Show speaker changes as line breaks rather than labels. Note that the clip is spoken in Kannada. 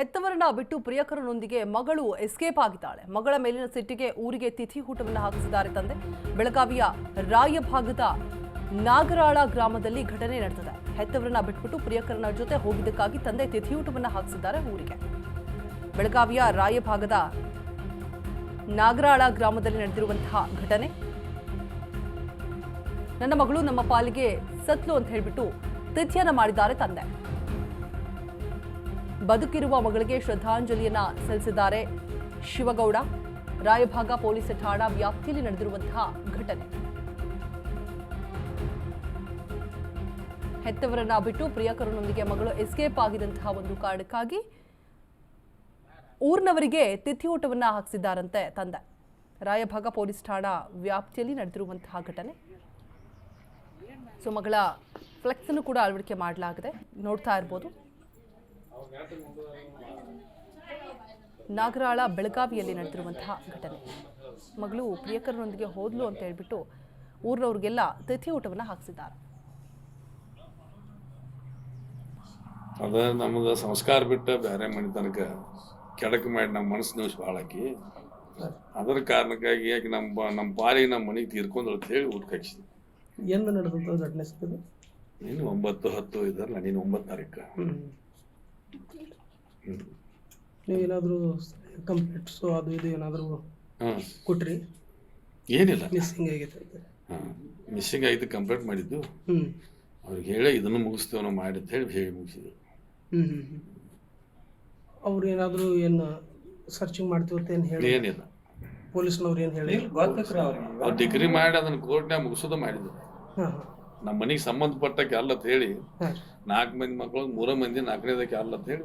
ಹೆತ್ತವರನ್ನ ಬಿಟ್ಟು ಪ್ರಿಯಕರನೊಂದಿಗೆ ಮಗಳು ಎಸ್ಕೇಪ್ ಆಗಿದ್ದಾಳೆ. ಮಗಳ ಮೇಲಿನ ಸಿಟ್ಟಿಗೆ ಊರಿಗೆ ತಿಥಿ ಊಟವನ್ನು ಹಾಕಿಸಿದ್ದಾರೆ ತಂದೆ. ಬೆಳಗಾವಿಯ ರಾಯಭಾಗದ ನಾಗರಾಳ ಗ್ರಾಮದಲ್ಲಿ ಘಟನೆ ನಡೆದಿದೆ. ಹೆತ್ತವರನ್ನ ಬಿಟ್ಬಿಟ್ಟು ಪ್ರಿಯಕರನ ಜೊತೆ ಹೋಗಿದ್ದಕ್ಕಾಗಿ ತಂದೆ ತಿಥಿಯೂಟವನ್ನು ಹಾಕಿಸಿದ್ದಾರೆ ಊರಿಗೆ. ಬೆಳಗಾವಿಯ ರಾಯಭಾಗದ ನಾಗರಾಳ ಗ್ರಾಮದಲ್ಲಿ ನಡೆದಿರುವಂತಹ ಘಟನೆ. ನನ್ನ ಮಗಳು ನಮ್ಮ ಪಾಲಿಗೆ ಸತ್ಲು ಅಂತ ಹೇಳಿಬಿಟ್ಟು ತಿಥಿಯನ್ನ ಮಾಡಿದ್ದಾರೆ ತಂದೆ. ಬದುಕಿರುವ ಮಗಳಿಗೆ ಶ್ರದ್ಧಾಂಜಲಿಯನ್ನ ಸಲ್ಲಿಸಿದ್ದಾರೆ ಶಿವಗೌಡ. ರಾಯಭಾಗ ಪೊಲೀಸ್ ಠಾಣಾ ವ್ಯಾಪ್ತಿಯಲ್ಲಿ ನಡೆದಿರುವಂತಹ ಘಟನೆ. ಹೆತ್ತವರನ್ನ ಬಿಟ್ಟು ಪ್ರಿಯಕರನೊಂದಿಗೆ ಮಗಳು ಎಸ್ಕೇಪ್ ಆಗಿದಂತಹ ಒಂದು ಕಾರಣಕ್ಕಾಗಿ ಊರಿನವರಿಗೆ ತಿಥಿಯೂಟವನ್ನ ಹಾಕಿಸಿದ್ದಾರಂತೆ ತಂದೆ. ರಾಯಭಾಗ ಪೊಲೀಸ್ ಠಾಣಾ ವ್ಯಾಪ್ತಿಯಲ್ಲಿ ನಡೆದಿರುವಂತಹ ಘಟನೆ. ಸೊ ಮಗಳ ಫ್ಲೆಕ್ಸ್ ಅನ್ನು ಕೂಡ ಅಳವಡಿಕೆ ಮಾಡಲಾಗಿದೆ, ನೋಡ್ತಾ ಇರಬಹುದು. ನಾಗರಾಳ ಬೆಳಗಾವಿಯಲ್ಲಿ ನಡೆದಿರುವಂತಹ ಘಟನೆ. ಮಗಳು ಪ್ರಿಯಕರನೊಂದಿಗೆ ಹೋದ್ಲು ಅಂತ ಹೇಳ್ಬಿಟ್ಟು ಊರಿನವ್ರಿಗೆಲ್ಲ ತಿಥಿಯೂಟವನ್ನ ಹಾಕಿಸಿದ್ದಾರೆ.
ಅದ ನಮ್ಗೆ ಸಂಸ್ಕಾರ ಬಿಟ್ಟು ಬೇರೆ ಮನೆ ತನಕ ಕೆಡಕು ಮಾಡಿ ನಮ್ಮ ಮನಸ್ಸು ನೋವು ಭಾಳ ಆಕಿ. ಅದರ ಕಾರಣಕ್ಕಾಗಿ ಯಾಕೆ ನಮ್ಮ ಪಾಲಿಗೆ ನಮ್ಮ ಮನೆಗೆ ತೀರ್ಕೊಂಡು ಅಂತ ಹೇಳಿ ಊಟ ಹಾಕಿಸಿದ್ವಿ.
ಎಂದು ನಡೆದಂಥ ಘಟನೆ ಸಿಕ್ಕಿದೆ?
ನೀನು 9/10 ಇದ್ದಾರಲ್ಲ, ನೀನು 9 ತಾರೀಕು.
ನೀವೇನಾದರೂ ಕಂಪ್ಲೇಂಟ್ಸು ಅದು ಇದು ಏನಾದರೂ ಕೊಟ್ರಿ?
ಏನಿಲ್ಲ,
ಮಿಸ್ಸಿಂಗ್ ಆಗೈತೆ ಅಂತ.
ಮಿಸ್ಸಿಂಗ್ ಆಗಿದ್ದು ಕಂಪ್ಲೇಂಟ್ ಮಾಡಿದ್ದು. ಅವ್ರಿಗೆ ಹೇಳಿ ಇದನ್ನು ಮುಗಿಸ್ತೇವೆ ನಾವು ಮಾಡಿ ಅಂತ ಹೇಳಿ ಮುಗಿಸಿದ್ರು.
ಅವ್ರು ಏನಾದರೂ ಏನು ಸರ್ಚಿಂಗ್ ಮಾಡ್ತೀವಿ ಅಂತ ಏನು ಹೇಳಿ?
ಏನಿಲ್ಲ,
ಪೊಲೀಸ್ನವ್ರು ಏನು ಹೇಳಿ
ಅವ್ರು ಡಿಗ್ರಿ ಮಾಡಿ ಅದನ್ನು ಕೋರ್ಟ್ನಾಗ ಮುಗಿಸೋದು ಮಾಡಿದ್ರು. ನಮ್ಮ ಮನೆಗೆ ಸಂಬಂಧಪಟ್ಟಕ್ಕೆ ಅಲ್ಲ ಅಂತ ಹೇಳಿ 4 ಮಂದಿ ಮಕ್ಕಳು 3 ಮಂದಿ 4ನೇದಕ್ಕೆ ಅಲ್ಲ ಅಂತ ಹೇಳಿ